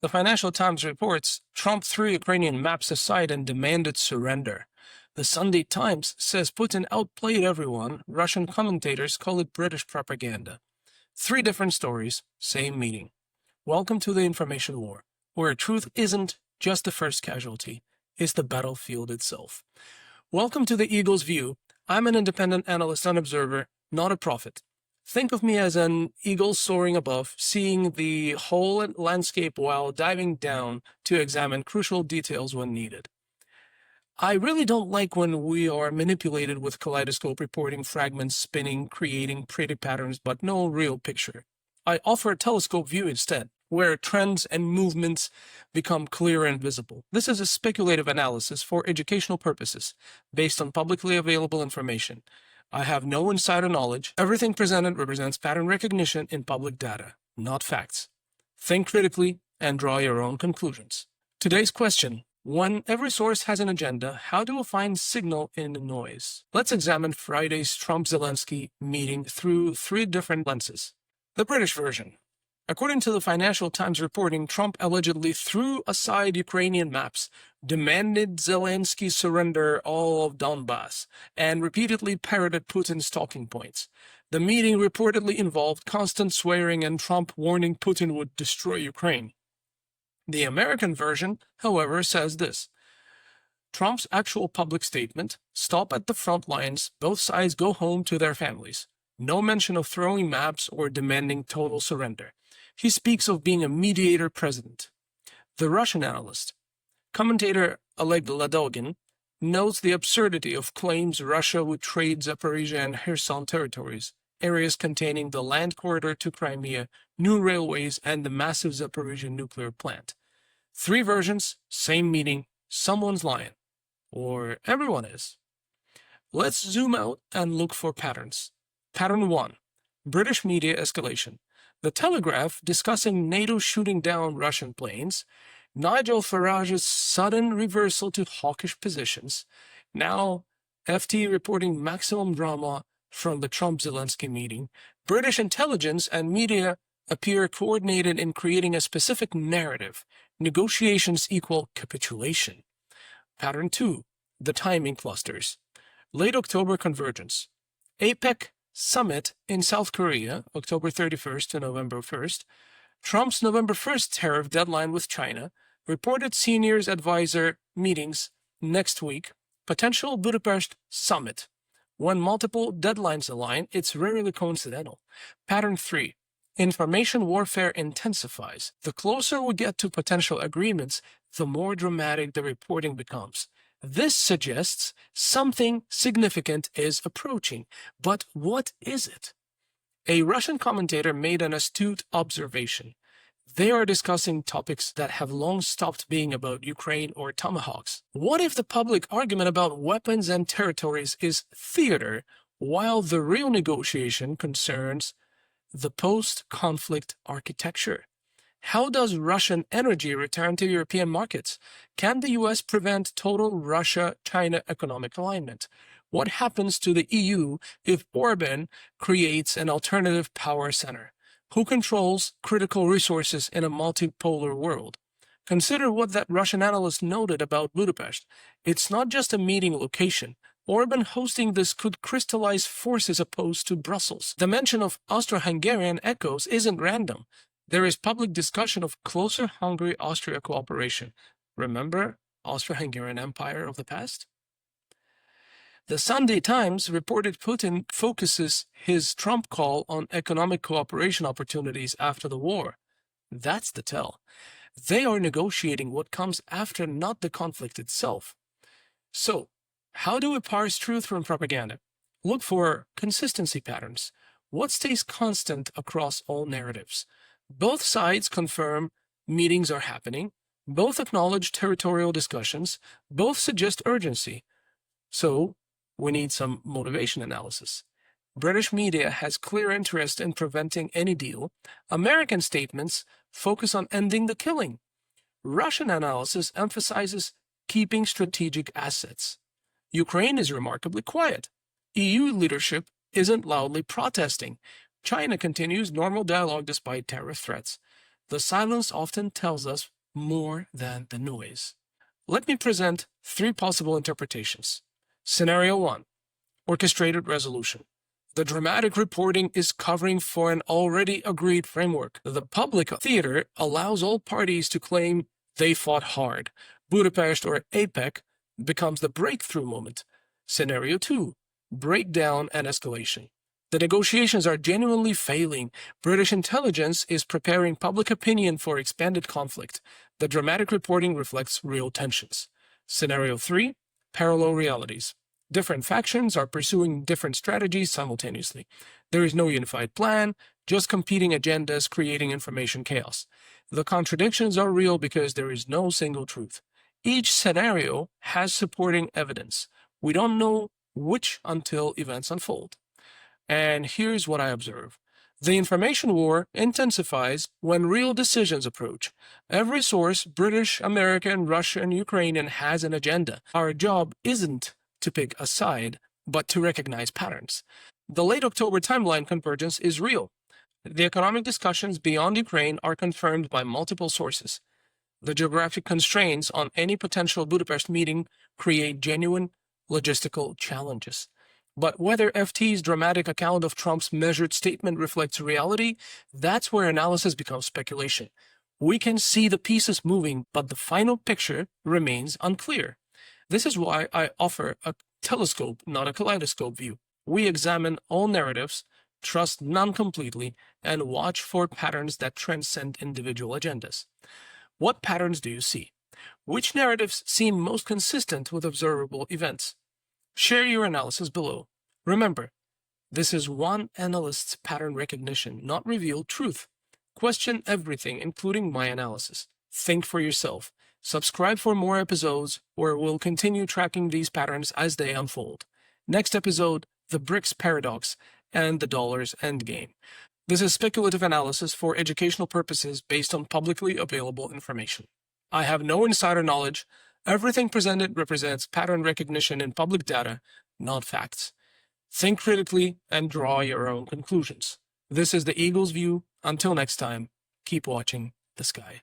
The Financial Times reports Trump threw Ukrainian maps aside and demanded surrender. The Sunday Times says Putin outplayed everyone. Russian commentators call it British propaganda. Three different stories, same meaning. Welcome to the information war, where truth isn't just the first casualty, it's the battlefield itself. Welcome to the Eagle's View. I'm an independent analyst and observer, not a prophet. Think of me as an eagle soaring above, seeing the whole landscape while diving down to examine crucial details when needed. I really don't like when we are manipulated with kaleidoscope reporting, fragments spinning, creating pretty patterns, but no real picture. I offer a telescope view instead, where trends and movements become clear and visible. This is a speculative analysis for educational purposes, based on publicly available information. I have no insider knowledge. Everything presented represents pattern recognition in public data, not facts. Think critically and draw your own conclusions. Today's question: when every source has an agenda, how do we find signal in the noise? Let's examine Friday's Trump-Zelensky meeting through three different lenses. The British version. According to the Financial Times reporting, Trump allegedly threw aside Ukrainian maps, demanded Zelensky surrender all of Donbass, and repeatedly parroted Putin's talking points. The meeting reportedly involved constant swearing and Trump warning Putin would destroy Ukraine. The American version, however, says this: Trump's actual public statement: stop at the front lines, both sides go home to their families. No mention of throwing maps or demanding total surrender. He speaks of being a mediator president. The Russian analyst, commentator Oleg Ladogin, notes the absurdity of claims Russia would trade Zaporizhia and Kherson territories, areas containing the land corridor to Crimea, new railways, and the massive Zaporizhia nuclear plant. Three versions, same meaning, someone's lying. Or everyone is. Let's zoom out and look for patterns. Pattern 1. British media escalation. The Telegraph discussing NATO shooting down Russian planes, Nigel Farage's sudden reversal to hawkish positions, now FT reporting maximum drama from the Trump-Zelensky meeting, British intelligence and media appear coordinated in creating a specific narrative. Negotiations equal capitulation. Pattern 2. The timing clusters. Late October convergence. APEC Summit in South Korea, October 31st to November 1st, Trump's November 1st tariff deadline with China, reported seniors advisor meetings next week, potential Budapest summit. When multiple deadlines align, it's rarely coincidental. Pattern 3. Information warfare intensifies. The closer we get to potential agreements, the more dramatic the reporting becomes. This suggests something significant is approaching. But what is it? A Russian commentator made an astute observation. They are discussing topics that have long stopped being about Ukraine or tomahawks. What if the public argument about weapons and territories is theater, while the real negotiation concerns the post-conflict architecture? How does Russian energy return to European markets? Can the US prevent total Russia-China economic alignment? What happens to the EU if Orban creates an alternative power center? Who controls critical resources in a multipolar world? Consider what that Russian analyst noted about Budapest. It's not just a meeting location. Orban hosting this could crystallize forces opposed to Brussels. The mention of Austro-Hungarian echoes isn't random. There is public discussion of closer Hungary-Austria cooperation. Remember Austro-Hungarian Empire of the past? The Sunday Times reported Putin focuses his Trump call on economic cooperation opportunities after the war. That's the tell. They are negotiating what comes after, not the conflict itself. So, how do we parse truth from propaganda? Look for consistency patterns. What stays constant across all narratives? Both sides confirm meetings are happening. Both acknowledge territorial discussions. Both suggest urgency. So, we need some motivation analysis. British media has clear interest in preventing any deal. American statements focus on ending the killing. Russian analysis emphasizes keeping strategic assets. Ukraine is remarkably quiet. EU leadership isn't loudly protesting. China continues normal dialogue despite tariff threats. The silence often tells us more than the noise. Let me present 3 possible interpretations. Scenario 1. Orchestrated resolution. The dramatic reporting is covering for an already agreed framework. The public theater allows all parties to claim they fought hard. Budapest or APEC becomes the breakthrough moment. Scenario 2. Breakdown and escalation. The negotiations are genuinely failing. British intelligence is preparing public opinion for expanded conflict. The dramatic reporting reflects real tensions. Scenario 3. Parallel realities. Different factions are pursuing different strategies simultaneously. There is no unified plan, just competing agendas creating information chaos. The contradictions are real because there is no single truth. Each scenario has supporting evidence. We don't know which until events unfold. And here's what I observe. The information war intensifies when real decisions approach. Every source, British, American, Russian, Ukrainian, has an agenda. Our job isn't to pick a side, but to recognize patterns. The late October timeline convergence is real. The economic discussions beyond Ukraine are confirmed by multiple sources. The geographic constraints on any potential Budapest meeting create genuine logistical challenges. But whether FT's dramatic account of Trump's measured statement reflects reality, that's where analysis becomes speculation. We can see the pieces moving, but the final picture remains unclear. This is why I offer a telescope, not a kaleidoscope view. We examine all narratives, trust none completely, and watch for patterns that transcend individual agendas. What patterns do you see? Which narratives seem most consistent with observable events? Share your analysis below. Remember, this is one analyst's pattern recognition, not revealed truth. Question everything, including my analysis. Think for yourself. Subscribe for more episodes, where we'll continue tracking these patterns as they unfold. Next episode, the BRICS paradox and the dollar's endgame. This is speculative analysis for educational purposes based on publicly available information. I have no insider knowledge. Everything presented represents pattern recognition in public data, not facts. Think critically and draw your own conclusions. This is the Eagle's View. Until next time, keep watching the sky.